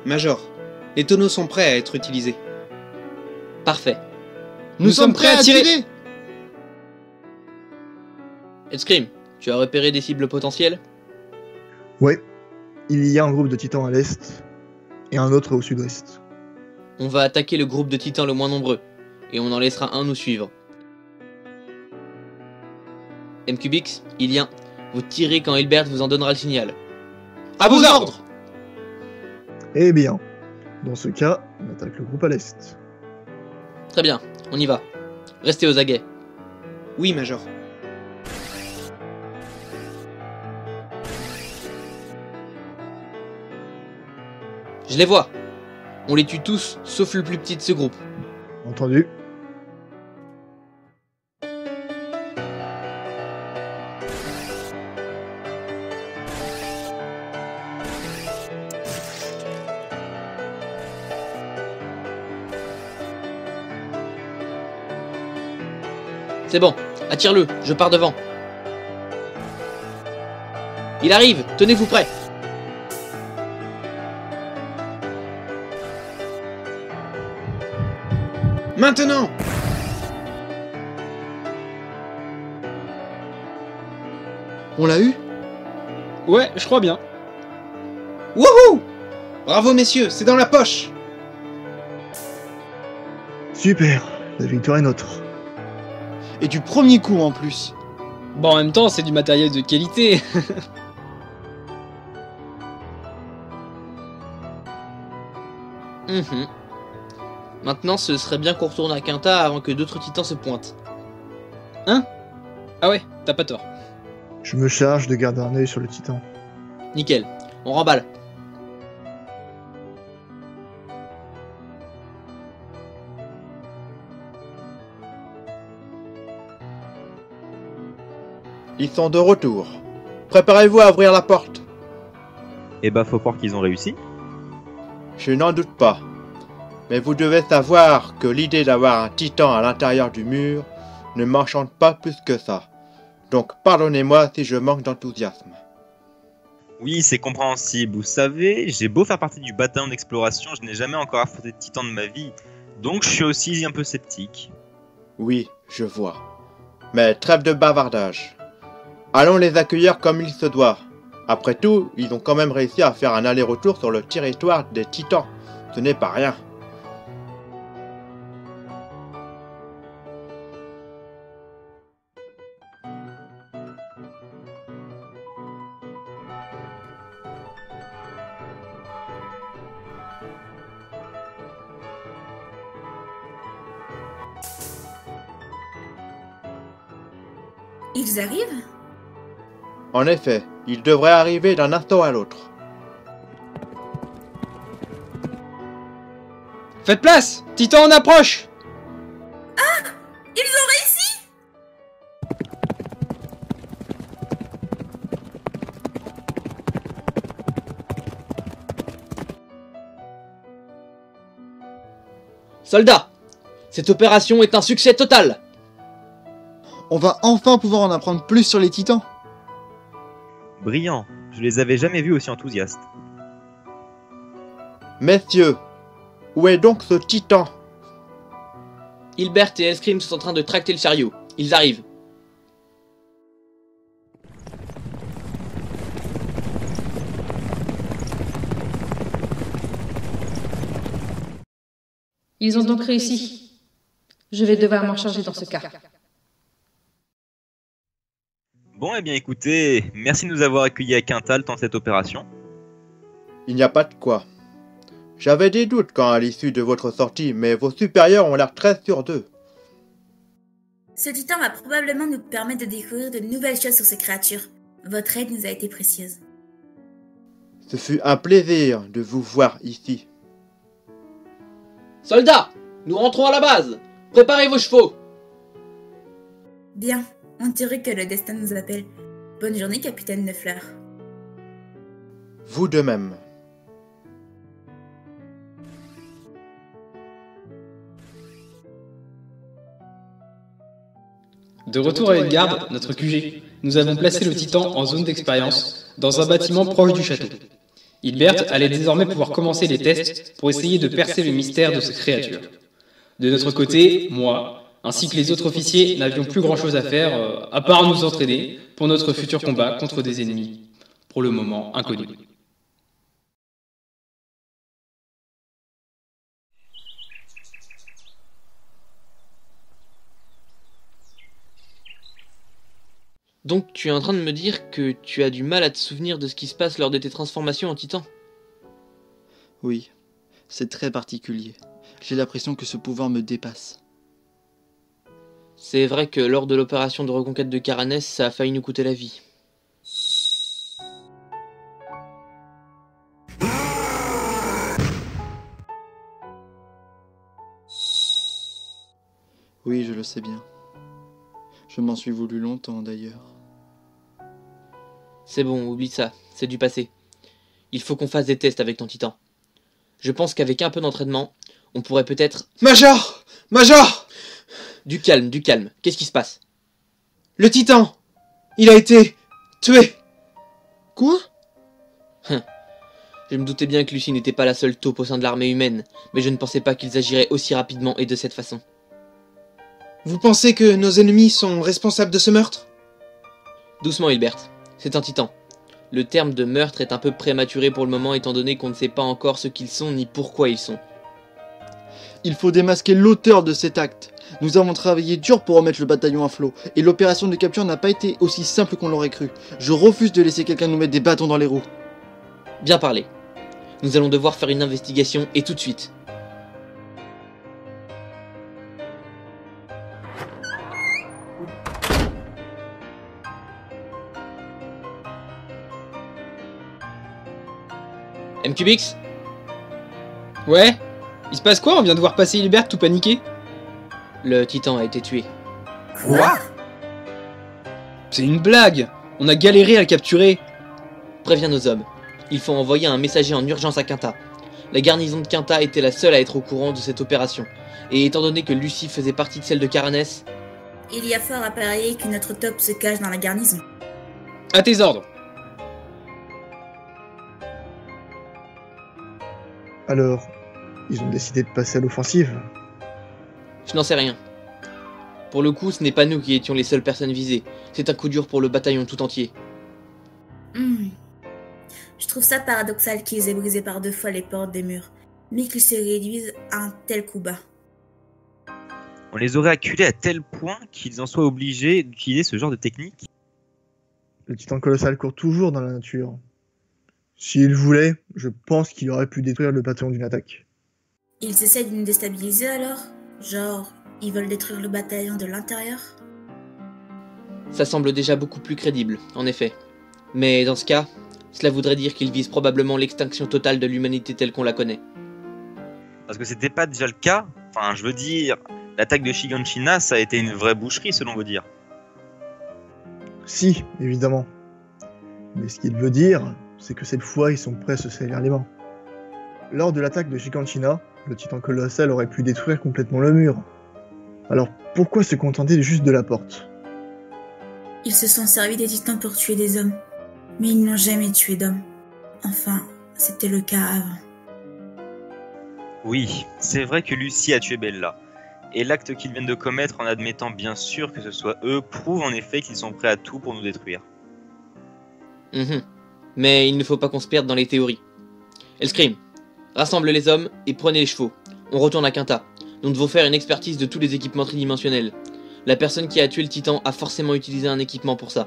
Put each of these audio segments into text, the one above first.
Major, les tonneaux sont prêts à être utilisés. Parfait. Nous sommes prêts à tirer. Headscream, tu as repéré des cibles potentielles? Ouais, il y a un groupe de titans à l'est et un autre au sud-ouest. On va attaquer le groupe de titans le moins nombreux, et on en laissera un nous suivre. MQBX, Ilien, vous tirez quand Hilbert vous en donnera le signal. À vos ordres! Eh bien, dans ce cas, on attaque le groupe à l'est. Très bien, on y va. Restez aux aguets. Oui, Major. Je les vois. On les tue tous, sauf le plus petit de ce groupe. Entendu. C'est bon, attire-le, je pars devant. Il arrive, tenez-vous prêts. Maintenant! On l'a eu? Ouais, je crois bien. Wouhou! Bravo messieurs, c'est dans la poche! Super, la victoire est nôtre. Et du premier coup en plus. Bon, en même temps, c'est du matériel de qualité. Maintenant, ce serait bien qu'on retourne à Quinta avant que d'autres titans se pointent. Hein? Ah ouais, t'as pas tort. Je me charge de garder un œil sur le titan. Nickel, on remballe. Ils sont de retour. Préparez-vous à ouvrir la porte. Eh bah faut croire qu'ils ont réussi. Je n'en doute pas. Mais vous devez savoir que l'idée d'avoir un titan à l'intérieur du mur ne m'enchante pas plus que ça. Donc pardonnez-moi si je manque d'enthousiasme. Oui, c'est compréhensible. Vous savez, j'ai beau faire partie du bataillon d'exploration, je n'ai jamais encore affronté de titan de ma vie. Donc je suis aussi un peu sceptique. Oui, je vois. Mais trêve de bavardage. Allons les accueillir comme il se doit. Après tout, ils ont quand même réussi à faire un aller-retour sur le territoire des titans. Ce n'est pas rien. Ils arrivent? En effet, ils devraient arriver d'un instant à l'autre. Faites place! Titan en approche! Ah! Ils ont réussi! Soldats, cette opération est un succès total! On va enfin pouvoir en apprendre plus sur les titans. Brillant, je les avais jamais vus aussi enthousiastes. Messieurs, où est donc ce titan? Hilbert et Hellscream sont en train de tracter le chariot. Ils arrivent. Ils ont donc réussi. Je vais devoir m'en charger dans ce cas. Bon, eh bien écoutez, merci de nous avoir accueillis à Quintal dans cette opération. Il n'y a pas de quoi. J'avais des doutes quant à l'issue de votre sortie, mais vos supérieurs ont l'air très sûrs d'eux. Ce titan va probablement nous permettre de découvrir de nouvelles choses sur ces créatures. Votre aide nous a été précieuse. Ce fut un plaisir de vous voir ici. Soldats, nous rentrons à la base. Préparez vos chevaux. Bien, on dirait que le destin nous appelle. Bonne journée, capitaine Neufleur. Vous de même. De retour à Edgard, notre QG, nous avons placé le titan en zone d'expérience, dans un bâtiment proche du château. Hilbert allait désormais pouvoir commencer les tests pour essayer de percer le mystère de cette créature. De notre côté, moi, ainsi que les autres officiers, n'avions plus grand-chose à faire, à part nous entraîner pour notre futur combat contre des ennemis, pour le moment inconnus. Donc tu es en train de me dire que tu as du mal à te souvenir de ce qui se passe lors de tes transformations en titan? Oui, c'est très particulier. J'ai l'impression que ce pouvoir me dépasse. C'est vrai que lors de l'opération de reconquête de Caranès, ça a failli nous coûter la vie. Oui, je le sais bien. Je m'en suis voulu longtemps d'ailleurs. C'est bon, oublie ça, c'est du passé. Il faut qu'on fasse des tests avec ton titan. Je pense qu'avec un peu d'entraînement, on pourrait peut-être... Major! Major! Du calme, qu'est-ce qui se passe? Le titan! Il a été tué! Quoi? Je me doutais bien que Lucie n'était pas la seule taupe au sein de l'armée humaine, mais je ne pensais pas qu'ils agiraient aussi rapidement et de cette façon. Vous pensez que nos ennemis sont responsables de ce meurtre? Doucement, Hilbert. C'est un titan. Le terme de meurtre est un peu prématuré pour le moment étant donné qu'on ne sait pas encore ce qu'ils sont ni pourquoi ils sont. Il faut démasquer l'auteur de cet acte. Nous avons travaillé dur pour remettre le bataillon à flot, et l'opération de capture n'a pas été aussi simple qu'on l'aurait cru. Je refuse de laisser quelqu'un nous mettre des bâtons dans les roues. Bien parlé. Nous allons devoir faire une investigation et tout de suite. MQBX? Ouais? Il se passe quoi? On vient de voir passer Hilbert tout paniqué. Le titan a été tué. Quoi? C'est une blague! On a galéré à le capturer. Préviens nos hommes. Il faut envoyer un messager en urgence à Quinta. La garnison de Quinta était la seule à être au courant de cette opération. Et étant donné que Lucie faisait partie de celle de Caranès... Il y a fort à parier que notre top se cache dans la garnison. À tes ordres. Alors, ils ont décidé de passer à l'offensive. Je n'en sais rien. Pour le coup, ce n'est pas nous qui étions les seules personnes visées. C'est un coup dur pour le bataillon tout entier. Je trouve ça paradoxal qu'ils aient brisé par 2 fois les portes des murs, mais qu'ils se réduisent à un tel coup bas. On les aurait acculés à tel point qu'ils en soient obligés d'utiliser ce genre de technique. Le titan colossal court toujours dans la nature. S'il voulait, je pense qu'il aurait pu détruire le bataillon d'une attaque. Ils essaient de nous déstabiliser alors? Genre, ils veulent détruire le bataillon de l'intérieur? Ça semble déjà beaucoup plus crédible, en effet. Mais dans ce cas, cela voudrait dire qu'ils visent probablement l'extinction totale de l'humanité telle qu'on la connaît. Parce que c'était pas déjà le cas. Enfin, je veux dire, l'attaque de Shiganshina, ça a été une vraie boucherie selon vos dires. Si, évidemment. Mais ce qu'il veut dire, c'est que cette fois, ils sont prêts à se salir les mains. Lors de l'attaque de Shiganshina, le titan colossal aurait pu détruire complètement le mur. Alors pourquoi se contenter juste de la porte? Ils se sont servis des titans pour tuer des hommes, mais ils n'ont jamais tué d'hommes. Enfin, c'était le cas avant. Oui, c'est vrai que Lucie a tué Bella. Et l'acte qu'ils viennent de commettre en admettant bien sûr que ce soit eux prouve en effet qu'ils sont prêts à tout pour nous détruire. Mais il ne faut pas qu'on se perde dans les théories. Ellscream, rassemble les hommes et prenez les chevaux. On retourne à Quinta. Nous devons faire une expertise de tous les équipements tridimensionnels. La personne qui a tué le titan a forcément utilisé un équipement pour ça.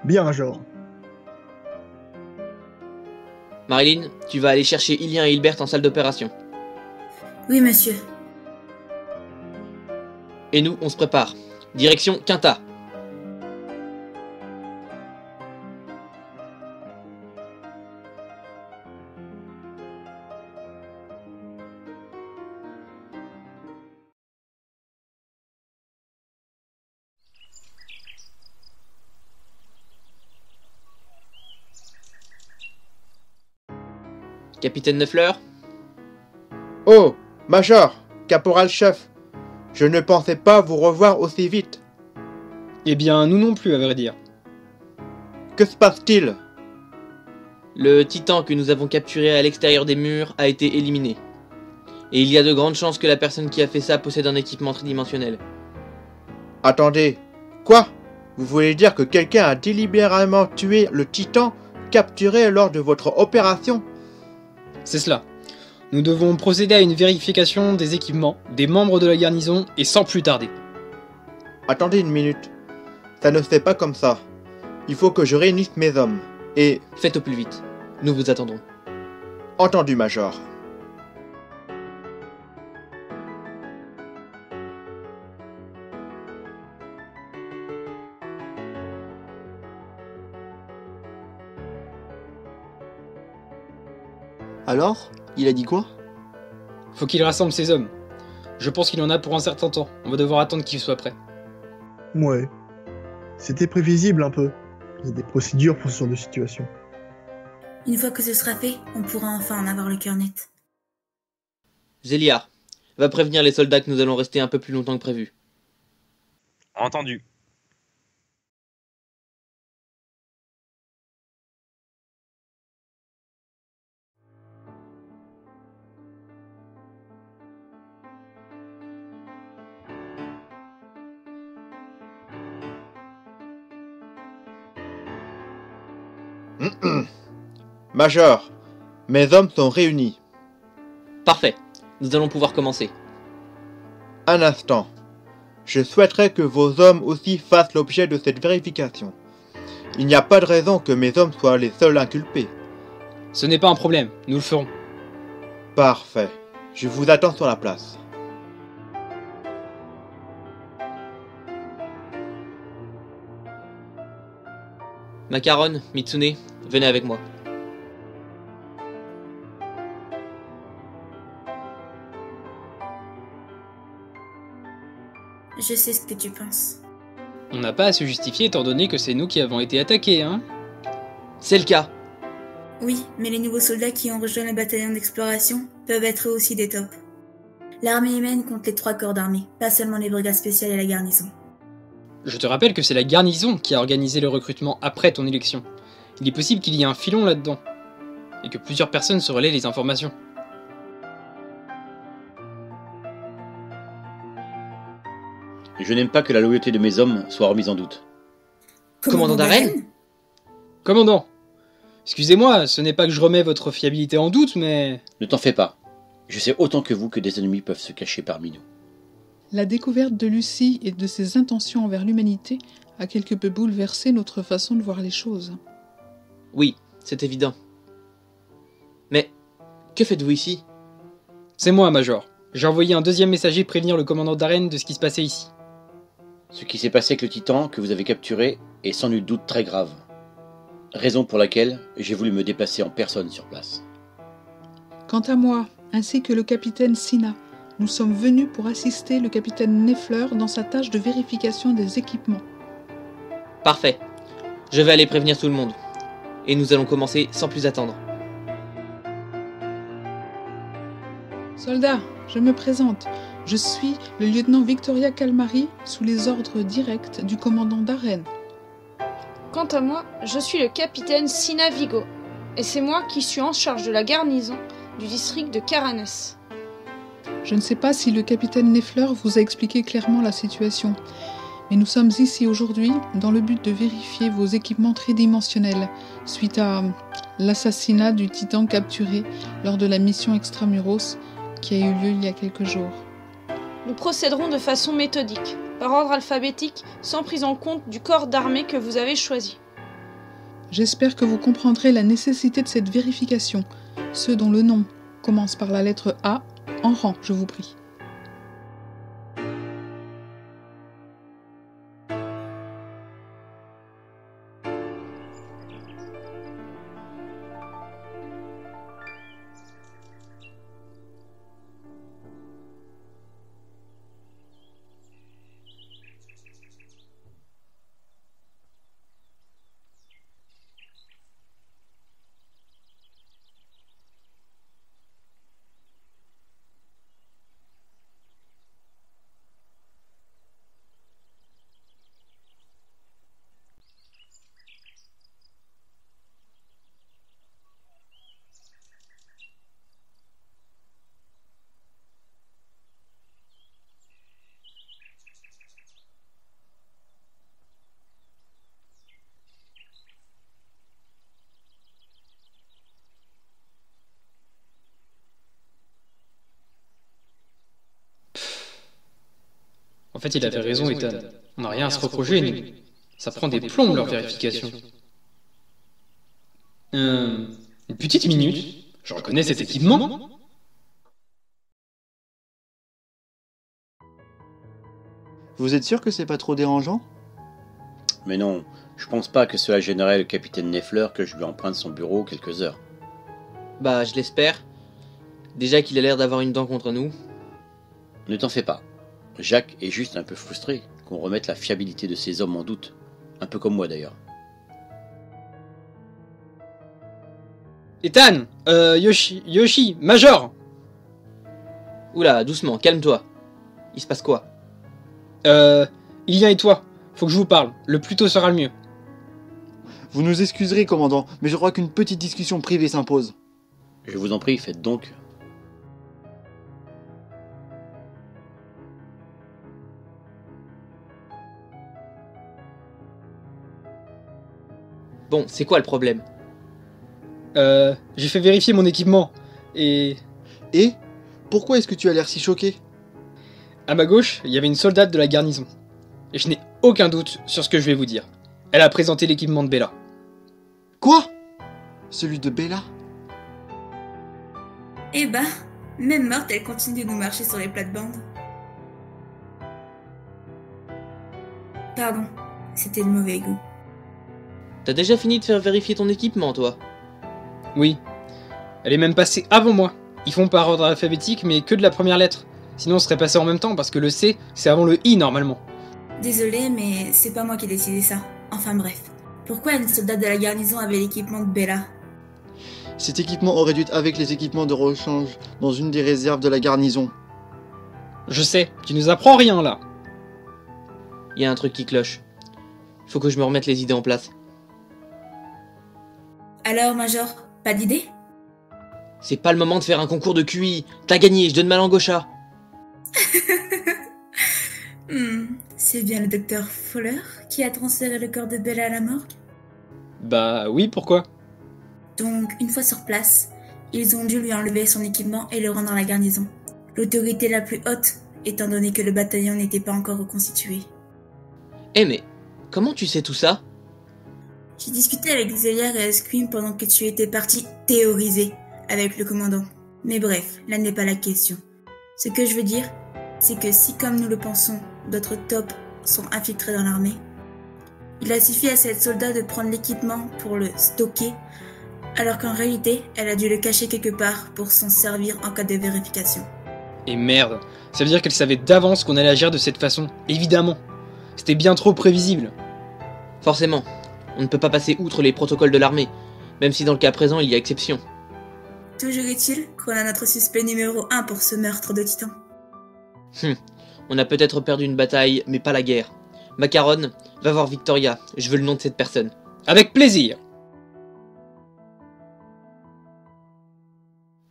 Bien, Major. Marilyn, tu vas aller chercher Ilien et Hilbert en salle d'opération. Oui, monsieur. Et nous, on se prépare. Direction Quinta. Capitaine Neufleur? Oh, Major, caporal-chef, je ne pensais pas vous revoir aussi vite. Eh bien, nous non plus, à vrai dire. Que se passe-t-il? Le titan que nous avons capturé à l'extérieur des murs a été éliminé. Et il y a de grandes chances que la personne qui a fait ça possède un équipement tridimensionnel. Attendez, quoi? Vous voulez dire que quelqu'un a délibérément tué le titan capturé lors de votre opération? C'est cela. Nous devons procéder à une vérification des équipements, des membres de la garnison, et sans plus tarder. Attendez une minute. Ça ne se fait pas comme ça. Il faut que je réunisse mes hommes. Et... Faites au plus vite. Nous vous attendrons. Entendu, Major. Alors, il a dit quoi? Faut qu'il rassemble ses hommes. Je pense qu'il en a pour un certain temps. On va devoir attendre qu'il soit prêt. Ouais. C'était prévisible un peu. Il y a des procédures pour ce genre de situation. Une fois que ce sera fait, on pourra enfin en avoir le cœur net. Zélia, va prévenir les soldats que nous allons rester un peu plus longtemps que prévu. Entendu. Major, mes hommes sont réunis. Parfait. Nous allons pouvoir commencer. Un instant. Je souhaiterais que vos hommes aussi fassent l'objet de cette vérification. Il n'y a pas de raison que mes hommes soient les seuls inculpés. Ce n'est pas un problème, nous le ferons. Parfait. Je vous attends sur la place. Macaron, Mitsune, venez avec moi. Je sais ce que tu penses. On n'a pas à se justifier étant donné que c'est nous qui avons été attaqués, hein. C'est le cas. Oui, mais les nouveaux soldats qui ont rejoint le bataillon d'exploration peuvent être eux aussi des tops. L'armée humaine compte les 3 corps d'armée, pas seulement les brigades spéciales et la garnison. Je te rappelle que c'est la garnison qui a organisé le recrutement après ton élection. Il est possible qu'il y ait un filon là-dedans. Et que plusieurs personnes se relaient les informations. Je n'aime pas que la loyauté de mes hommes soit remise en doute. Commandant Darren ? Commandant, excusez-moi, ce n'est pas que je remets votre fiabilité en doute, mais... Ne t'en fais pas. Je sais autant que vous que des ennemis peuvent se cacher parmi nous. La découverte de Lucie et de ses intentions envers l'humanité a quelque peu bouleversé notre façon de voir les choses. Oui, c'est évident. Mais, que faites-vous ici ? C'est moi, Major. J'ai envoyé un deuxième messager prévenir le commandant Darren de ce qui se passait ici. Ce qui s'est passé avec le titan que vous avez capturé est sans nul doute très grave. Raison pour laquelle j'ai voulu me déplacer en personne sur place. Quant à moi, ainsi que le capitaine Sina, nous sommes venus pour assister le capitaine Neffler dans sa tâche de vérification des équipements. Parfait. Je vais aller prévenir tout le monde. Et nous allons commencer sans plus attendre. Soldats, je me présente. Je suis le lieutenant Victoria Calmari, sous les ordres directs du commandant Darren. Quant à moi, je suis le capitaine Sina Vigo, et c'est moi qui suis en charge de la garnison du district de Caranes. Je ne sais pas si le capitaine Neffler vous a expliqué clairement la situation, mais nous sommes ici aujourd'hui dans le but de vérifier vos équipements tridimensionnels suite à l'assassinat du titan capturé lors de la mission Extramuros qui a eu lieu il y a quelques jours. Nous procéderons de façon méthodique, par ordre alphabétique, sans prise en compte du corps d'armée que vous avez choisi. J'espère que vous comprendrez la nécessité de cette vérification. Ceux dont le nom commence par la lettre A, en rang, je vous prie. En fait, il avait raison, Ethan. On n'a rien à se reprocher, nous. Ça prend des plombs, leur vérification. Une petite minute. Je reconnais cet équipement. Vous êtes sûr que c'est pas trop dérangeant? Mais non, je pense pas que cela gênerait le capitaine Neffler que je lui emprunte son bureau quelques heures. Bah, je l'espère. Déjà qu'il a l'air d'avoir une dent contre nous. Ne t'en fais pas. Jacques est juste un peu frustré qu'on remette la fiabilité de ces hommes en doute. Un peu comme moi d'ailleurs. Ethan, Yoshi, Major. Oula, doucement, calme-toi. Il se passe quoi? Ilya et toi, faut que je vous parle. Le plus tôt sera le mieux. Vous nous excuserez, commandant, mais je crois qu'une petite discussion privée s'impose. Je vous en prie, faites donc. Bon, c'est quoi le problème? J'ai fait vérifier mon équipement, et... Et? Pourquoi est-ce que tu as l'air si choqué? À ma gauche, il y avait une soldate de la garnison. Et je n'ai aucun doute sur ce que je vais vous dire. Elle a présenté l'équipement de Bella. Quoi? Celui de Bella? Eh bah, même morte, elle continue de nous marcher sur les plates-bandes. Pardon, c'était de mauvais goût. T'as déjà fini de faire vérifier ton équipement, toi? Oui. Elle est même passée avant moi. Ils font par ordre alphabétique, mais que de la première lettre. Sinon on serait passé en même temps, parce que le C, c'est avant le I normalement. Désolée, mais c'est pas moi qui ai décidé ça. Enfin bref. Pourquoi une soldate de la garnison avait l'équipement de Bella? Cet équipement aurait dû être avec les équipements de rechange dans une des réserves de la garnison. Je sais, tu nous apprends rien là. Il y a un truc qui cloche. Faut que je me remette les idées en place. Alors, Major, pas d'idée? C'est pas le moment de faire un concours de QI. T'as gagné, je donne ma langue au chat. C'est bien le docteur Fowler qui a transféré le corps de Bella à la morgue? Bah oui, pourquoi? Donc, une fois sur place, ils ont dû lui enlever son équipement et le rendre à la garnison. L'autorité la plus haute, étant donné que le bataillon n'était pas encore reconstitué. Eh mais, comment tu sais tout ça? J'ai discuté avec Zelia et Esquim pendant que tu étais parti théoriser avec le commandant. Mais bref, là n'est pas la question. Ce que je veux dire, c'est que si, comme nous le pensons, d'autres tops sont infiltrés dans l'armée, il a suffi à cette soldat de prendre l'équipement pour le stocker, alors qu'en réalité, elle a dû le cacher quelque part pour s'en servir en cas de vérification. Et merde, ça veut dire qu'elle savait d'avance qu'on allait agir de cette façon, évidemment. C'était bien trop prévisible. Forcément, on ne peut pas passer outre les protocoles de l'armée, même si dans le cas présent il y a exception. Toujours est-il qu'on a notre suspect numéro 1 pour ce meurtre de Titan. On a peut-être perdu une bataille, mais pas la guerre. Macaron, va voir Victoria, je veux le nom de cette personne. Avec plaisir.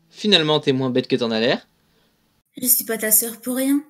Finalement, t'es moins bête que t'en as l'air. Je suis pas ta sœur pour rien.